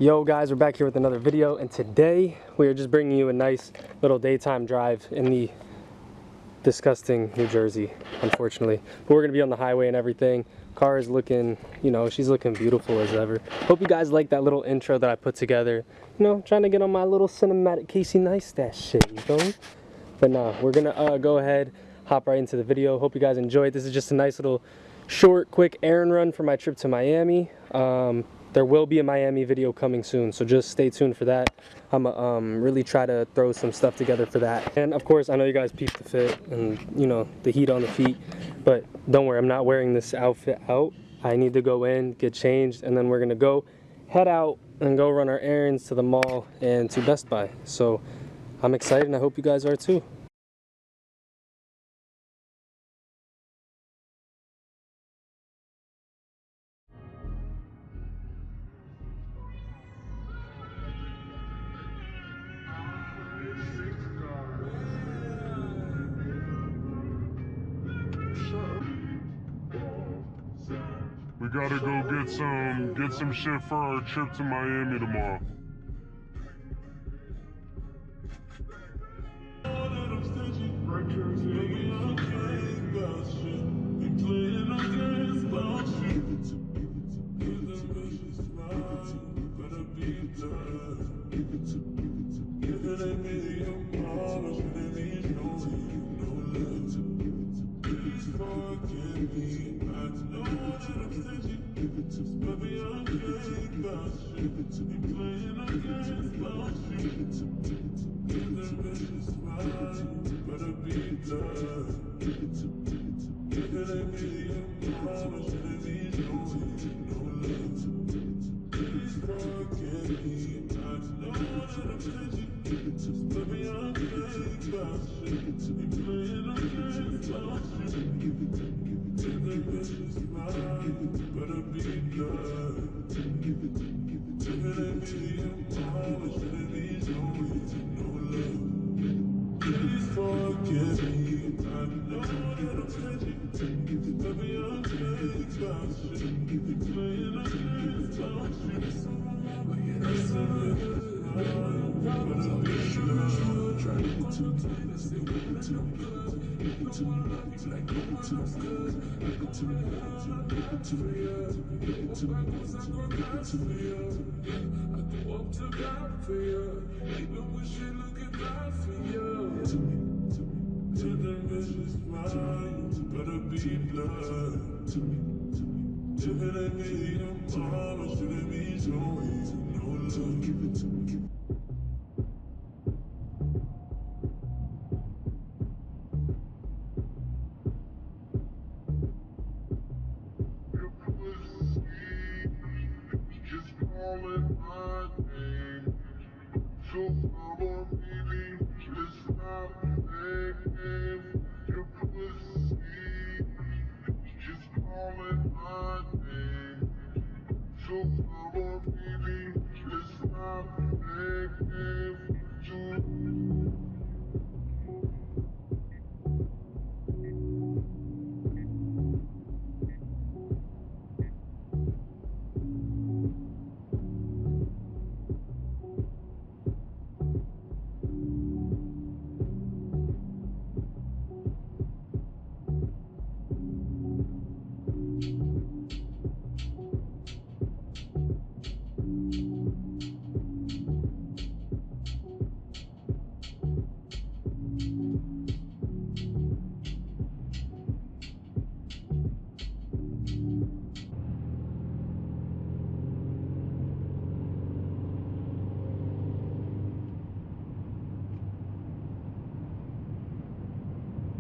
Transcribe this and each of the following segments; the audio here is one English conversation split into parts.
Yo guys, we're back here with another video, and today we are just bringing you a nice little daytime drive in the disgusting New Jersey, unfortunately. But we're gonna be on the highway and everything. Car is looking, you know, she's looking beautiful as ever. Hope you guys like that little intro that I put together. You know, trying to get on my little cinematic Casey Neistat shit, you feel me? But nah, we're gonna go ahead, hop right into the video. Hope you guys enjoyed. This is just a nice little short, quick errand run for my trip to Miami. There will be a Miami video coming soon, so just stay tuned for that. I'm really try to throw some stuff together for that. And of course, I know you guys peeped the fit and, you know, the heat on the feet, but don't worry, I'm not wearing this outfit out. I need to go in, get changed, and then we're gonna go head out and go run our errands to the mall and to Best Buy. So I'm excited, and I hope you guys are too. We gotta go get some shit for our trip to Miami tomorrow.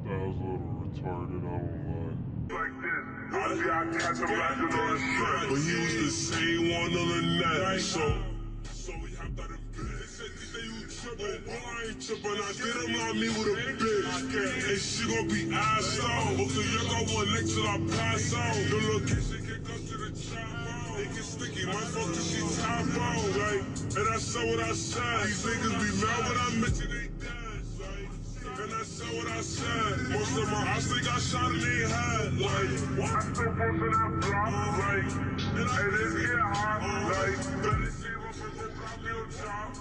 That was a little retarded, I won't lie. But he was the same one on the net, so we hopped out of bed. They said you trippin', well I ain't trippin', I did him like me with a bitch. And she gon' be assed out, so you got one next till I pass out. The location can go to the trap. It get sticky, my fault cause she top out, right? And I said what I said. These niggas be mad when I mention they dance, right? And I said what I said. Most of my I still got shot in their head. Like, what? I still posted that block. Like, and it's get hot. Like, better save up and go copy your job.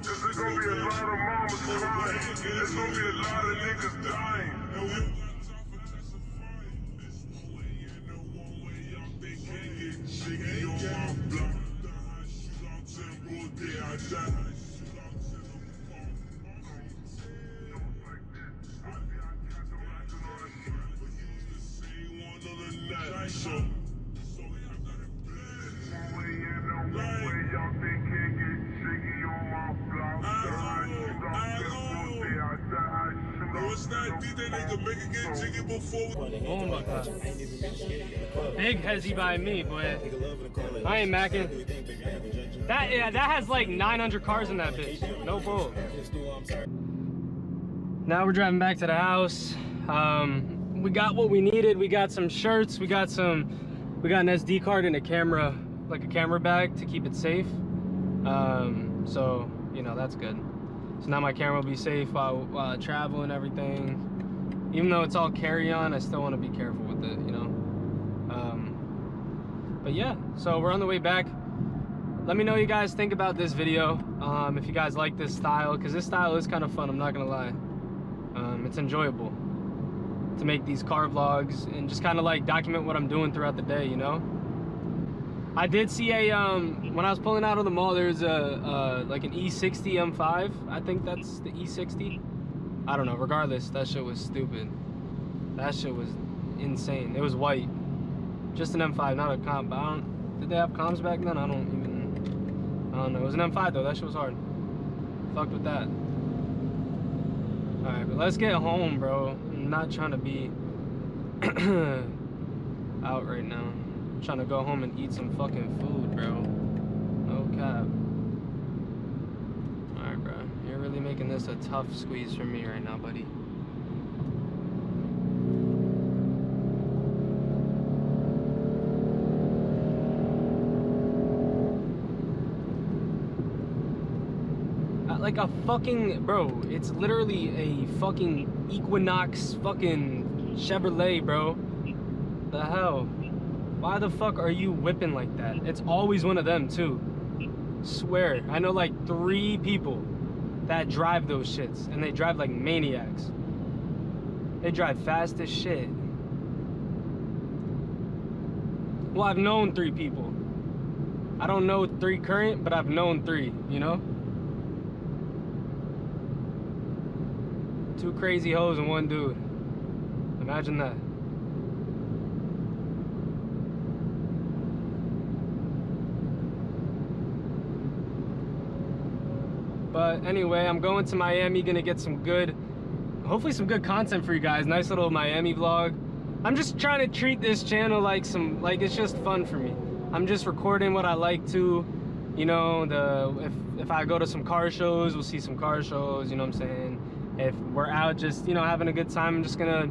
Cause there's gonna be a lot of mamas crying. There's gonna be a lot of niggas dying. And we don't got time for that, that's a fight. It's one way in and one way out. They can't get jiggy on my block. Shoot out 10 broad day, I die. Shoot out 10 of them park. But he was the same one on the night. So we have got it blessed. One way in and one way out. They can't get jiggy on my block. What's that? Think they can make it get jiggy before we... Oh my god. Big hezzy by me, boy. I ain't macking. That, yeah, that has like 900 cars in that bitch. No bull. Now we're driving back to the house. We got what we needed. We got some shirts. We got an SD card and a camera, like a camera bag to keep it safe. So, you know, that's good. So now my camera will be safe while I travel and everything. Even though it's all carry-on, I still want to be careful with it, you know. But yeah, so we're on the way back. Let me know what you guys think about this video. If you guys like this style, because this style is kind of fun, I'm not gonna lie. It's enjoyable to make these car vlogs and just kind of like document what I'm doing throughout the day, you know. I did see a when I was pulling out of the mall, there's a like an E60 M5. I think that's the E60. I don't know. Regardless, that shit was stupid. That shit was insane. It was white, just an M5, not a comp. Did they have comps back then? I don't know. It was an M5 though. That shit was hard. Fucked with that. All right, but let's get home, bro. I'm not trying to be out right now. I'm trying to go home and eat some fucking food, bro. No cap. All right, bro. You're really making this a tough squeeze for me right now, buddy. Like a fucking, bro, it's literally a fucking Equinox fucking Chevrolet, bro. The hell? Why the fuck are you whipping like that? It's always one of them too. Swear, I know like 3 people that drive those shits, and they drive like maniacs. They drive fast as shit. Well, I've known 3 people. I don't know 3 current, but I've known 3, you know? 2 crazy hoes and 1 dude. Imagine that. But anyway, I'm going to Miami, gonna get some good, hopefully some good content for you guys. Nice little Miami vlog. I'm just trying to treat this channel like it's just fun for me. I'm just recording what I like to, you know, if I go to some car shows, we'll see some car shows, you know what I'm saying? If we're out just, you know, having a good time, I'm just gonna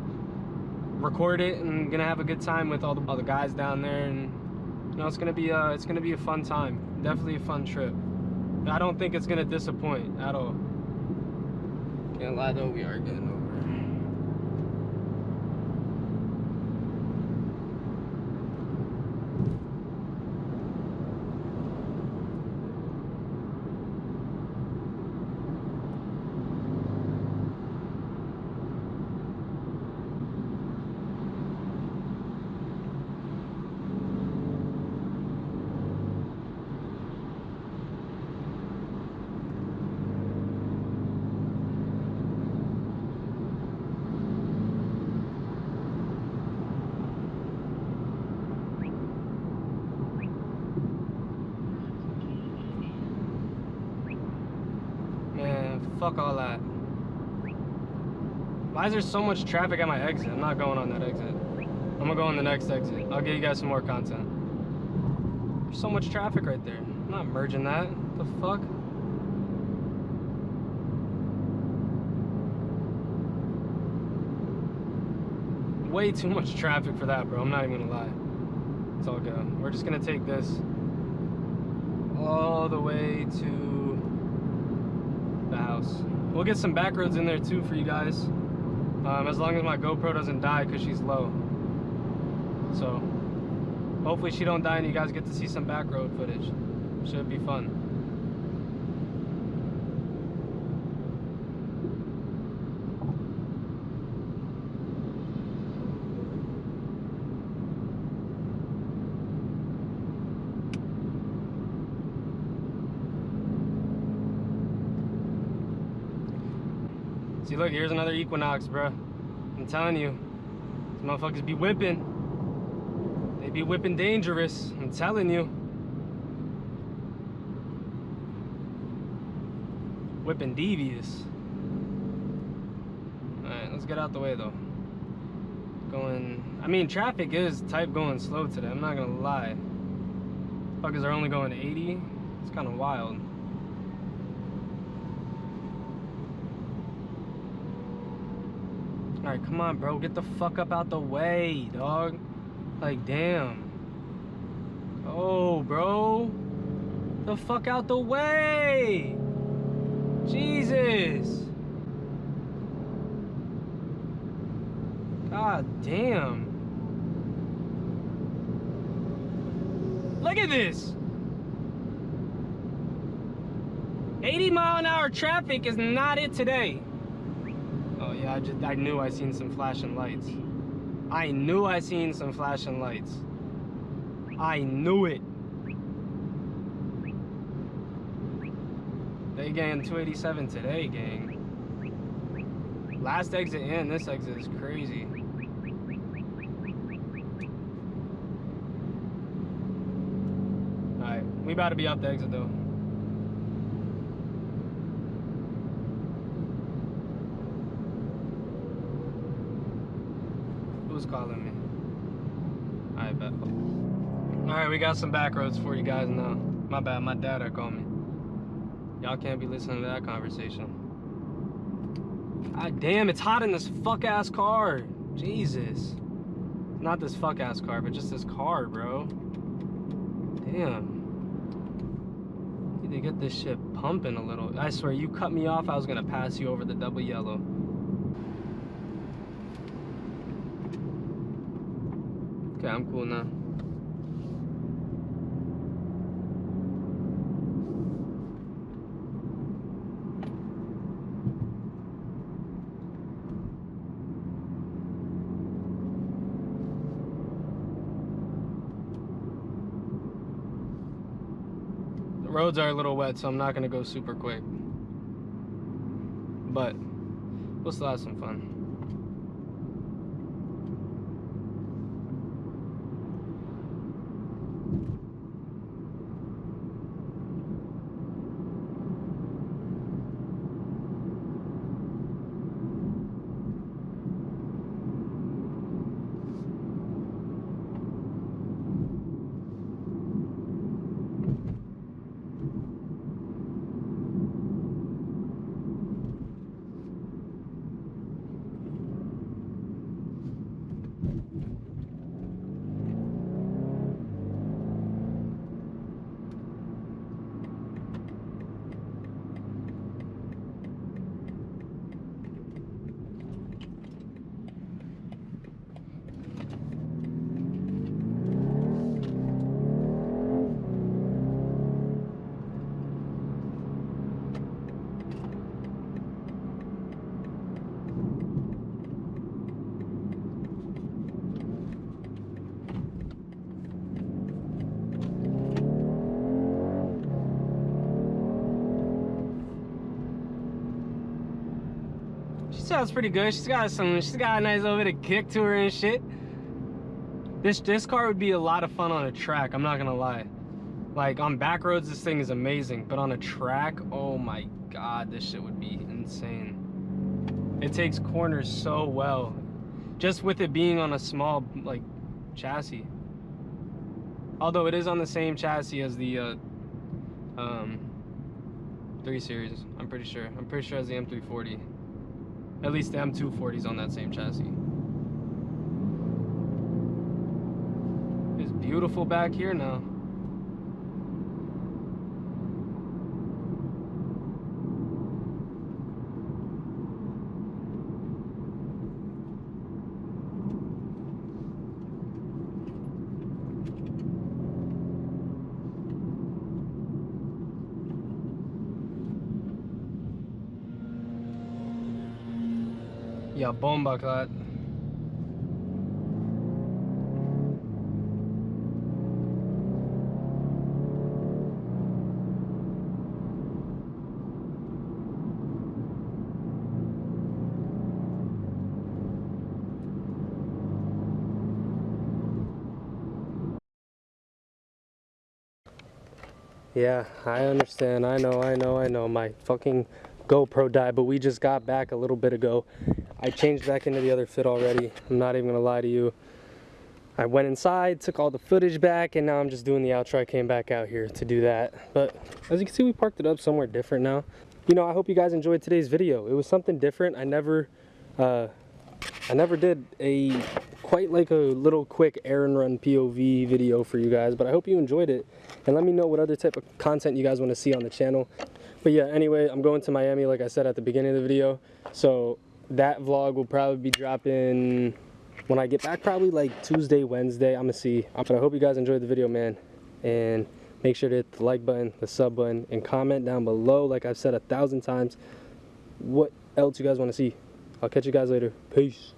record it and gonna have a good time with all the guys down there, and you know, it's gonna be a fun time. Definitely a fun trip. I don't think it's gonna disappoint at all. Can't lie though, we are getting over. Fuck all that. Why is there so much traffic at my exit? I'm not going on that exit. I'm gonna go on the next exit. I'll give you guys some more content. There's so much traffic right there. I'm not merging that. What the fuck? Way too much traffic for that, bro. I'm not even gonna lie. It's all good. We're just gonna take this all the way to the house. We'll get some back roads in there too for you guys. As long as my GoPro doesn't die because she's low. So hopefully she don't die and you guys get to see some back road footage. Should be fun. See, look, here's another Equinox, bruh. I'm telling you, these motherfuckers be whipping. They be whipping dangerous. I'm telling you. Whipping devious. Alright, let's get out the way though. I mean, traffic is type going slow today, I'm not gonna lie. Fuckers are only going 80. It's kind of wild. Alright, come on, bro. Get the fuck up out the way, dog. Like, damn. Oh, bro. The fuck out the way. Jesus. God damn. Look at this. 80-mile-an-hour traffic is not it today. Oh yeah, I knew I seen some flashing lights. I knew I seen some flashing lights. I knew it. They gang 287 today, gang. Last exit in, this exit is crazy. Alright, we about to be out the exit though. Who's calling me? I bet. Alright, we got some back roads for you guys now. My bad, my dad are calling me. Y'all can't be listening to that conversation. God damn, it's hot in this fuck ass car. Jesus. Not this fuck ass car, but just this car, bro. Damn. Need to get this shit pumping a little. I swear, you cut me off, I was gonna pass you over the double yellow. Okay, I'm cool now. The roads are a little wet, so I'm not gonna go super quick. But we'll still have some fun. Sounds pretty good. She's got a nice little bit of kick to her and shit. This car would be a lot of fun on a track, I'm not gonna lie. Like on back roads, this thing is amazing, but on a track, oh my god, this shit would be insane. It takes corners so well, just with it being on a small like chassis. Although it is on the same chassis as the 3 Series, I'm pretty sure. I'm pretty sure as the M340. At least the M240's on that same chassis. It's beautiful back here now. Yeah, bomba clat. Yeah, I understand. I know. My fucking GoPro died, but we just got back a little bit ago. I changed back into the other fit already. I'm not even gonna lie to you. I went inside, took all the footage back, and now I'm just doing the outro. I came back out here to do that. But as you can see, we parked it up somewhere different now. You know, I hope you guys enjoyed today's video. It was something different. I never did a quite like a little quick errand run POV video for you guys, but I hope you enjoyed it, and let me know what other type of content you guys want to see on the channel. But yeah, anyway, I'm going to Miami like I said at the beginning of the video, so that vlog will probably be dropping when I get back, probably like Tuesday, Wednesday. I'm gonna see. But I hope you guys enjoyed the video, man, and make sure to hit the like button, the sub button, and comment down below, like I've said 1,000 times, what else you guys want to see. I'll catch you guys later. Peace.